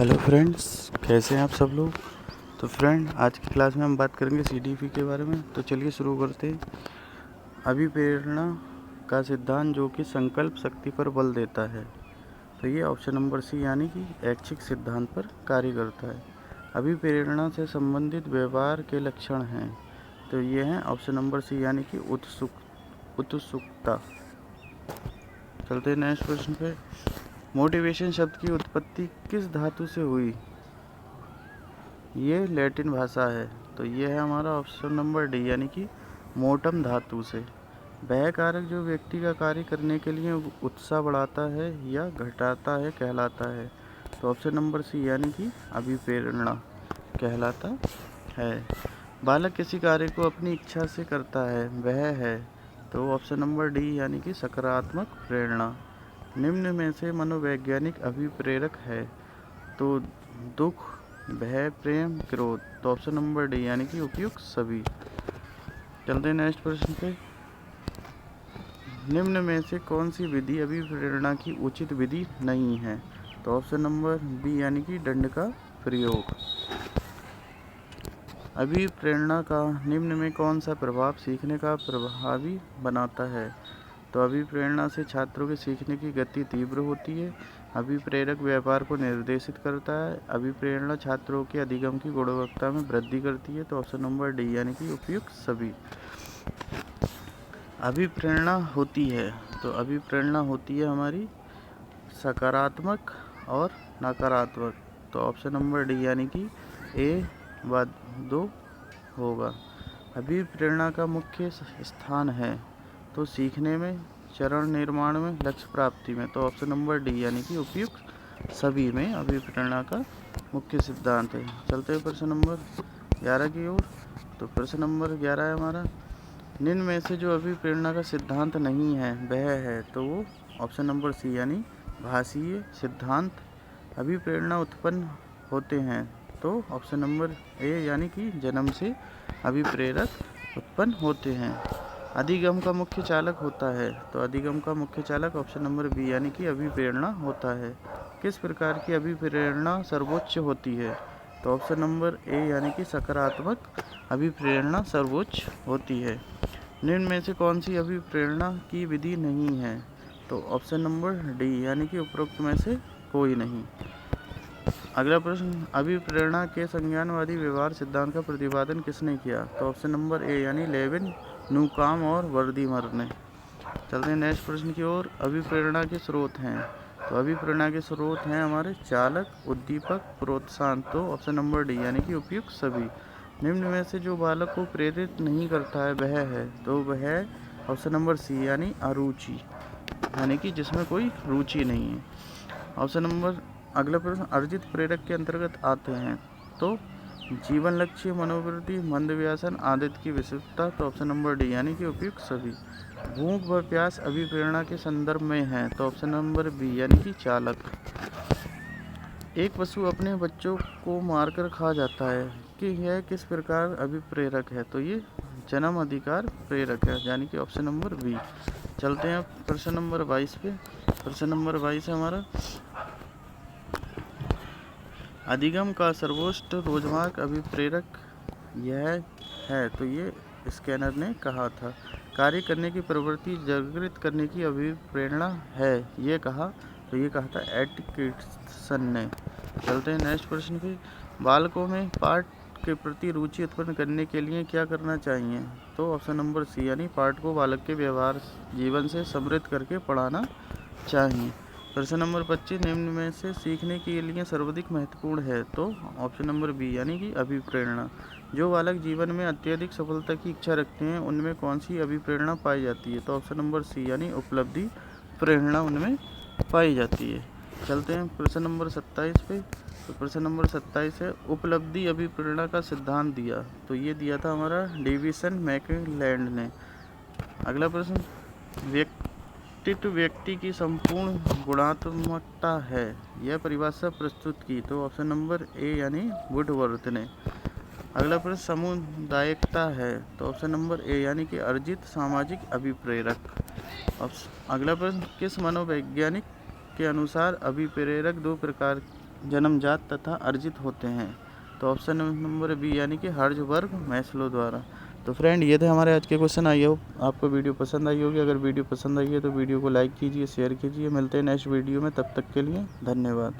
Hello friends, कैसे हैं आप सब लोग। तो फ्रेंड, आज की क्लास में हम बात करेंगे सीडीपी के बारे में। तो चलिए शुरू करते हैं। अभिप्रेरणा का सिद्धांत जो कि संकल्प शक्ति पर बल देता है। तो ये ऑप्शन नंबर सी यानी कि ऐच्छिक सिद्धांत पर कार्य करता है। अभिप्रेरणा से संबंधित व्यवहार के लक्षण हैं। तो ये हैं ऑप्शन नंबर सी यानी कि उत्सुकता। चलते हैं नेक्स्ट प्रश्न पे। मोटिवेशन शब्द की उत्पत्ति किस धातु से हुई। ये लैटिन भाषा है। तो ये है हमारा ऑप्शन नंबर डी यानी कि मोटम धातु से। वह कारक जो व्यक्ति का कार्य करने के लिए उत्साह बढ़ाता है या घटाता है कहलाता है। तो ऑप्शन नंबर सी यानी कि अभिप्रेरणा कहलाता है। बालक किसी कार्य को अपनी इच्छा से करता है वह है। तो ऑप्शन नंबर डी यानी कि सकारात्मक प्रेरणा। निम्न में से मनोवैज्ञानिक अभिप्रेरक है। तो दुख, भय, प्रेम, क्रोध। तो ऑप्शन नंबर डी यानी कि उपयुक्त सभी। चलते हैं नेक्स्ट प्रश्न पे। निम्न में से कौन सी विधि अभिप्रेरणा की उचित विधि नहीं है। तो ऑप्शन नंबर बी यानी कि दंड का प्रयोग। अभिप्रेरणा का निम्न में कौन सा प्रभाव सीखने का प्रभावी बनाता है। तो अभिप्रेरणा से छात्रों के सीखने की गति तीव्र होती है। अभिप्रेरक व्यापार को निर्देशित करता है। अभिप्रेरणा छात्रों के अधिगम की गुणवत्ता में वृद्धि करती है। तो ऑप्शन नंबर डी यानी कि उपयुक्त सभी। अभिप्रेरणा होती है, तो अभिप्रेरणा होती है हमारी सकारात्मक और नकारात्मक। तो ऑप्शन नंबर डी यानी कि ए व 2 होगा। अभिप्रेरणा का मुख्य स्थान है तो सीखने में, चरण निर्माण में, लक्ष्य प्राप्ति में। तो ऑप्शन नंबर डी यानी कि उपयुक्त सभी में अभिप्रेरणा का मुख्य सिद्धांत है। चलते हैं प्रश्न नंबर 11 की ओर। तो प्रश्न नंबर 11 है हमारा, निम्न में से जो अभिप्रेरणा का सिद्धांत नहीं है वह है। तो वो ऑप्शन नंबर सी यानी भाषीय सिद्धांत। अभिप्रेरणा उत्पन्न होते हैं। तो ऑप्शन नंबर ए यानी कि जन्म से अभिप्रेरक उत्पन्न होते हैं। अधिगम का मुख्य चालक होता है। तो अधिगम का मुख्य चालक ऑप्शन नंबर बी यानी कि अभिप्रेरणा होता है। किस प्रकार की अभिप्रेरणा सर्वोच्च होती है। तो ऑप्शन नंबर ए यानी कि सकारात्मक अभिप्रेरणा सर्वोच्च होती है। निम्न में से कौन सी अभिप्रेरणा की विधि नहीं है। तो ऑप्शन नंबर डी यानी कि उपरोक्त में से कोई नहीं। अगला प्रश्न, अभिप्रेरणा के संज्ञानवादी व्यवहार सिद्धांत का प्रतिपादन किसने किया। तो ऑप्शन नंबर ए यानी लेविन, न्यूकॉम और वर्दीमर ने। चलते हैं नेक्स्ट प्रश्न की ओर। अभिप्रेरणा के स्रोत हैं। तो अभिप्रेरणा के स्रोत हैं हमारे चालक, उद्दीपक, प्रोत्साहन। तो ऑप्शन नंबर डी यानी कि उपयुक्त सभी। निम्न में से जो बालक को प्रेरित नहीं करता है वह है। तो वह है ऑप्शन नंबर सी यानी अरुचि, यानी कि जिसमें कोई रुचि नहीं है। ऑप्शन नंबर अगला प्रश्न, अर्जित प्रेरक के अंतर्गत आते हैं। तो जीवन लक्ष्य, मनोवृत्ति, मंद व्यसन, आदत की विशिष्टता। तो ऑप्शन नंबर डी यानी कि उपयुक्त सभी। भूख व प्यास अभिप्रेरणा के संदर्भ में है। तो ऑप्शन नंबर बी यानी कि चालक। एक पशु अपने बच्चों को मारकर खा जाता है कि यह किस प्रकार अभिप्रेरक है। तो ये जन्म अधिकार प्रेरक है, यानी कि ऑप्शन नंबर बी। चलते हैं प्रश्न नंबर 22 पे। प्रश्न नंबर 22 है हमारा, अधिगम का सर्वोच्च रोजमार्ग अभिप्रेरक यह है। तो ये स्कैनर ने कहा था। कार्य करने की प्रवृत्ति जागृत करने की अभिप्रेरणा है, ये कहा। तो ये कहा था एटकिंसन ने। चलते हैं नेक्स्ट प्रश्न पे। बालकों में पाठ के प्रति रुचि उत्पन्न करने के लिए क्या करना चाहिए। तो ऑप्शन नंबर सी यानी पाठ को बालक के व्यवहार जीवन से समृद्ध करके पढ़ाना चाहिए। प्रश्न नंबर 25, निम्न में से सीखने के लिए सर्वाधिक महत्वपूर्ण है। तो ऑप्शन नंबर बी यानी कि अभिप्रेरणा। जो बालक जीवन में अत्यधिक सफलता की इच्छा रखते हैं उनमें कौन सी अभिप्रेरणा पाई जाती है। तो ऑप्शन नंबर सी यानी उपलब्धि प्रेरणा उनमें पाई जाती है। चलते हैं प्रश्न नंबर 27 पे। तो प्रश्न नंबर 27 है, उपलब्धि अभिप्रेरणा का सिद्धांत दिया। तो ये दिया था हमारा डेविसन मैकलैंड ने। अगला प्रश्न, व्यक्तित्व व्यक्ति की संपूर्ण गुणात्मकता है, यह परिभाषा प्रस्तुत की। तो ऑप्शन नंबर ए यानी वुडवर्थ ने। अगला प्रश्न, सामुदायिकता है। तो ऑप्शन नंबर ए यानी कि अर्जित सामाजिक अभिप्रेरक। अगला प्रश्न, किस मनोवैज्ञानिक के अनुसार अभिप्रेरक दो प्रकार जन्मजात तथा अर्जित होते हैं। तो ऑप्शन नंबर बी यानी कि हर्ज़बर्ग मैस्लो द्वारा। तो फ्रेंड ये थे हमारे आज के क्वेश्चन। आई होप आपको वीडियो पसंद आई होगी। अगर वीडियो पसंद आई है तो वीडियो को लाइक कीजिए, शेयर कीजिए। मिलते हैं नेक्स्ट वीडियो में, तब तक के लिए धन्यवाद।